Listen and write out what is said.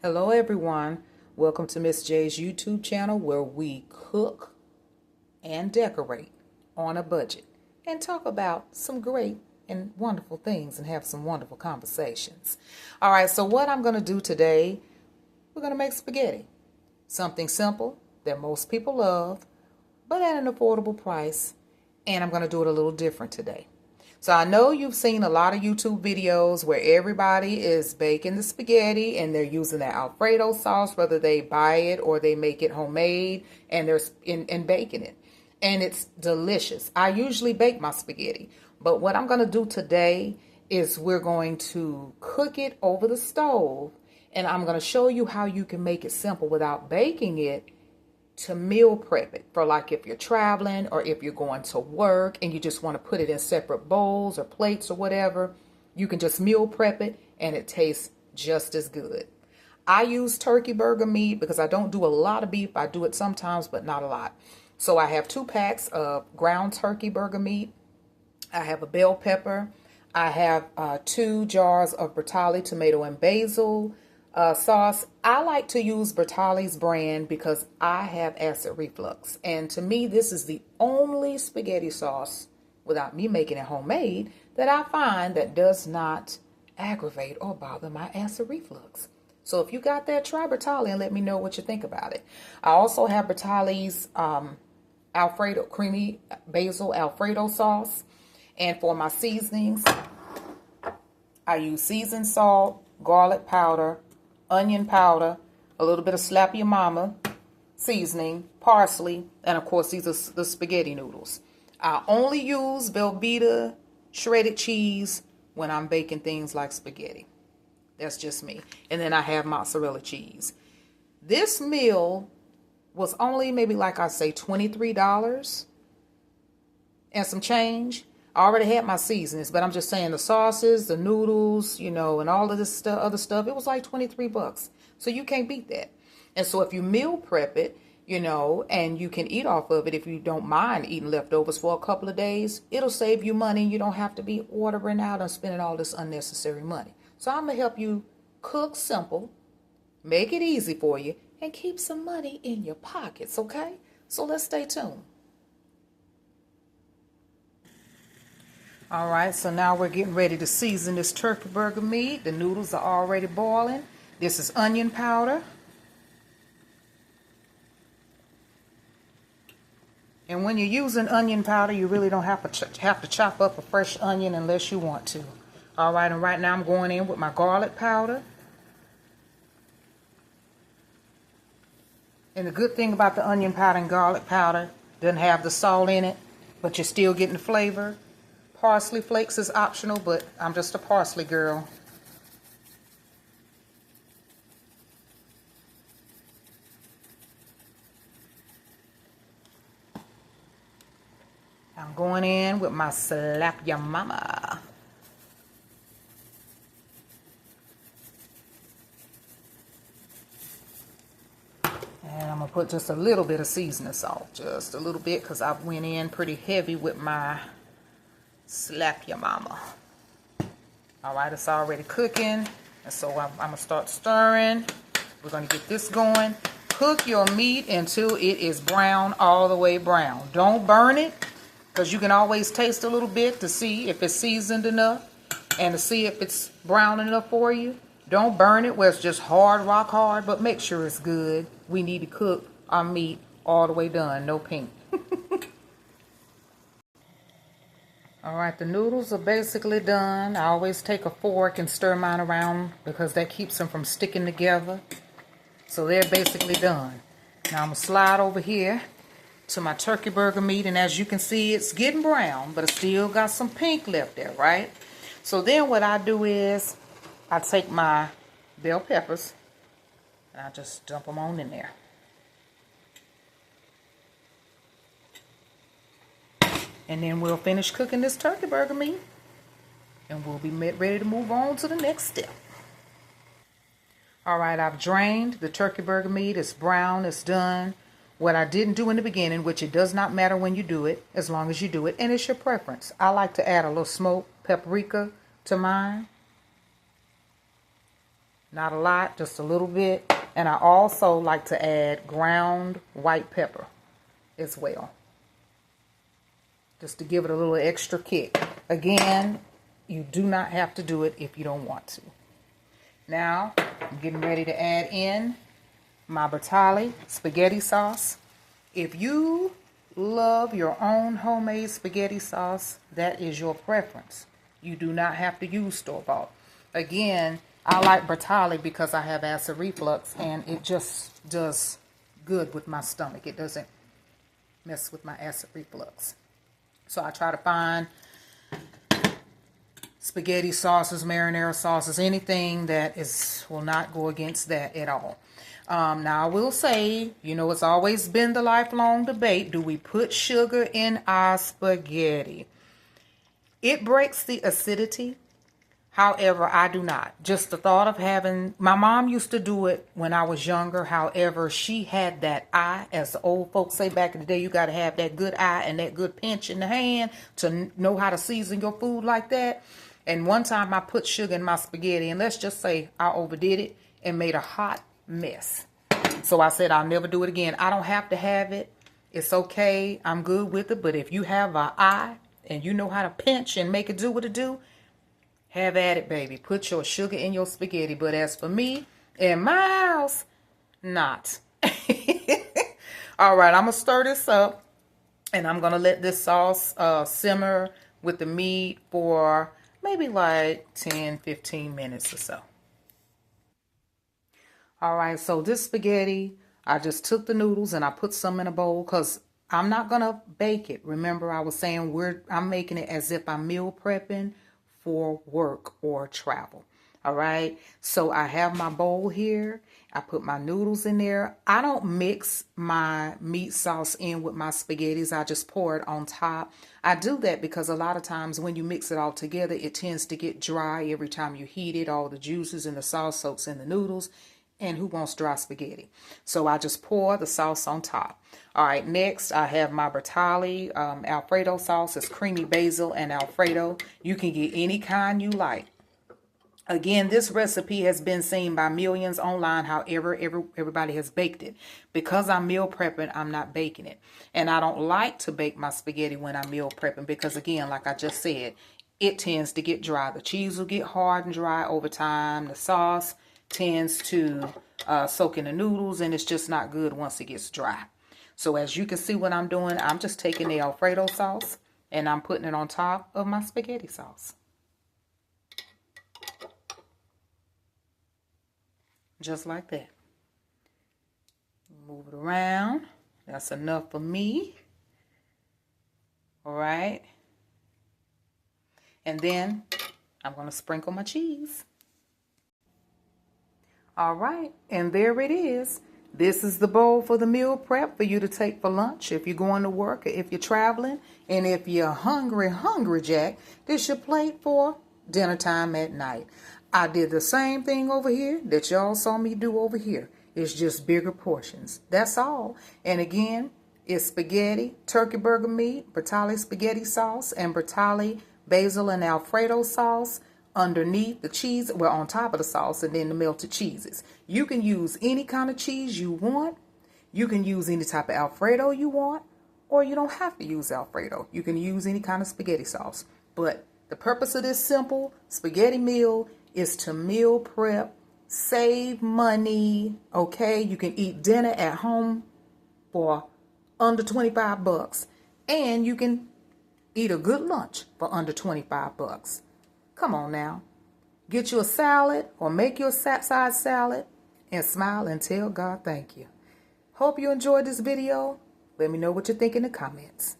Hello everyone, welcome to Miss J's YouTube channel where we cook and decorate on a budget and talk about some great and wonderful things and have some wonderful conversations. Alright, so what I'm going to do today, we're going to make spaghetti. Something simple that most people love, but at an affordable price, and I'm going to do it a little different today. So I know you've seen a lot of YouTube videos where everybody is baking the spaghetti and they're using that Alfredo sauce, whether they buy it or they make it homemade and they're baking it. And it's delicious. I usually bake my spaghetti, but what I'm going to do today is we're going to cook it over the stove, and I'm going to show you how you can make it simple without baking it, to meal prep it for, like, if you're traveling or if you're going to work and you just want to put it in separate bowls or plates or whatever. You can just meal prep it and it tastes just as good. I use turkey burger meat because I don't do a lot of beef. I do it sometimes, but not a lot. So I have 2 packs of ground turkey burger meat. I have a bell pepper. I have 2 jars of Bertolli tomato and basil sauce. I like to use Bertolli's brand because I have acid reflux, and to me this is the only spaghetti sauce, without me making it homemade, that I find that does not aggravate or bother my acid reflux. So if you got that, try Bertolli and let me know what you think about it. I also have Bertolli's Alfredo creamy basil Alfredo sauce, and for my seasonings I use seasoned salt, garlic powder, onion powder, a little bit of Slap Your Mama seasoning, parsley, and of course these are the spaghetti noodles. I only use Velveeta shredded cheese when I'm baking things like spaghetti. That's just me. And then I have mozzarella cheese. This meal was only maybe, like I say, $23 and some change. I already had my seasonings, but I'm just saying the sauces, the noodles, and all of this other stuff, it was like 23 bucks. So you can't beat that. And so if you meal prep it, and you can eat off of it if you don't mind eating leftovers for a couple of days, it'll save you money. You don't have to be ordering out and spending all this unnecessary money. So I'm going to help you cook simple, make it easy for you, and keep some money in your pockets, okay? So let's stay tuned. All right, so now we're getting ready to season this turkey burger meat. The noodles are already boiling. This is onion powder. And when you're using onion powder, you really don't have to chop up a fresh onion unless you want to. All right, and right now I'm going in with my garlic powder. And the good thing about the onion powder and garlic powder, doesn't have the salt in it, but you're still getting the flavor. Parsley flakes is optional, but I'm just a parsley girl. I'm going in with my Slap Your Mama. And I'm going to put just a little bit of seasoning salt. Just a little bit, because I went in pretty heavy with my Slap Your Mama. All right, it's already cooking, and so I'm going to start stirring. We're going to get this going. Cook your meat until it is brown, all the way brown. Don't burn it, because you can always taste a little bit to see if it's seasoned enough and to see if it's brown enough for you. Don't burn it where it's just hard, rock hard, but make sure it's good. We need to cook our meat all the way done, no pink. All right, the noodles are basically done. I always take a fork and stir mine around because that keeps them from sticking together. So they're basically done. Now I'm going to slide over here to my turkey burger meat, and as you can see, it's getting brown, but it's still got some pink left there, right? So then what I do is I take my bell peppers and I just dump them on in there. And then we'll finish cooking this turkey burger meat, and we'll be ready to move on to the next step. All right, I've drained the turkey burger meat. It's brown, it's done. What I didn't do in the beginning, which it does not matter when you do it, as long as you do it, and it's your preference. I like to add a little smoked paprika to mine. Not a lot, just a little bit. And I also like to add ground white pepper as well, just to give it a little extra kick. Again, you do not have to do it if you don't want to. Now, I'm getting ready to add in my Bertali spaghetti sauce. If you love your own homemade spaghetti sauce, that is your preference. You do not have to use store-bought. Again, I like Bertali because I have acid reflux, and it just does good with my stomach. It doesn't mess with my acid reflux. So I try to find spaghetti sauces, marinara sauces, anything that will not go against that at all. Now I will say, it's always been the lifelong debate. Do we put sugar in our spaghetti? It breaks the acidity. However, I do not. Just the thought of my mom used to do it when I was younger. However, she had that eye, as the old folks say back in the day, you got to have that good eye and that good pinch in the hand to know how to season your food like that. And one time I put sugar in my spaghetti, and let's just say I overdid it and made a hot mess. So I said, I'll never do it again. I don't have to have it. It's okay. I'm good with it. But if you have an eye and you know how to pinch and make it do what it do, have at it, baby. Put your sugar in your spaghetti. But as for me, in my house, not. All right, I'm going to stir this up. And I'm going to let this sauce simmer with the meat for maybe like 10, 15 minutes or so. All right, so this spaghetti, I just took the noodles and I put some in a bowl because I'm not going to bake it. Remember, I was saying I'm making it as if I'm meal prepping for work or travel. All right, so I have my bowl here. I put my noodles in there. I don't mix my meat sauce in with my spaghettis. I just pour it on top. I do that because a lot of times when you mix it all together, it tends to get dry every time you heat it. All the juices and the sauce soaks in the noodles. And who wants dry spaghetti? So I just pour the sauce on top. All right, next I have my Bertali Alfredo sauce. It's creamy basil and Alfredo. You can get any kind you like. Again, this recipe has been seen by millions online. However, everybody has baked it. Because I'm meal prepping, I'm not baking it. And I don't like to bake my spaghetti when I'm meal prepping because, again, like I just said, it tends to get dry. The cheese will get hard and dry over time. The sauce tends to soak in the noodles, and it's just not good once it gets dry. So as you can see what I'm doing, I'm just taking the Alfredo sauce and I'm putting it on top of my spaghetti sauce. Just like that. Move it around. That's enough for me. All right. And then I'm going to sprinkle my cheese. All right, and there it is. This is the bowl for the meal prep for you to take for lunch if you're going to work or if you're traveling. And if you're hungry, Jack, this your plate for dinner time at night. I did the same thing over here that y'all saw me do over here. It's just bigger portions. That's all. And again, it's spaghetti, turkey burger meat, Bertali spaghetti sauce, and Bertali basil and Alfredo sauce. Underneath the cheese, well, on top of the sauce, and then the melted cheeses. You can use any kind of cheese you want. You can use any type of Alfredo you want, or you don't have to use Alfredo. You can use any kind of spaghetti sauce. But the purpose of this simple spaghetti meal is to meal prep, save money, okay? You can eat dinner at home for under 25 bucks, and you can eat a good lunch for under 25 bucks. Come on now. Get you a salad or make your side salad and smile and tell God thank you. Hope you enjoyed this video. Let me know what you think in the comments.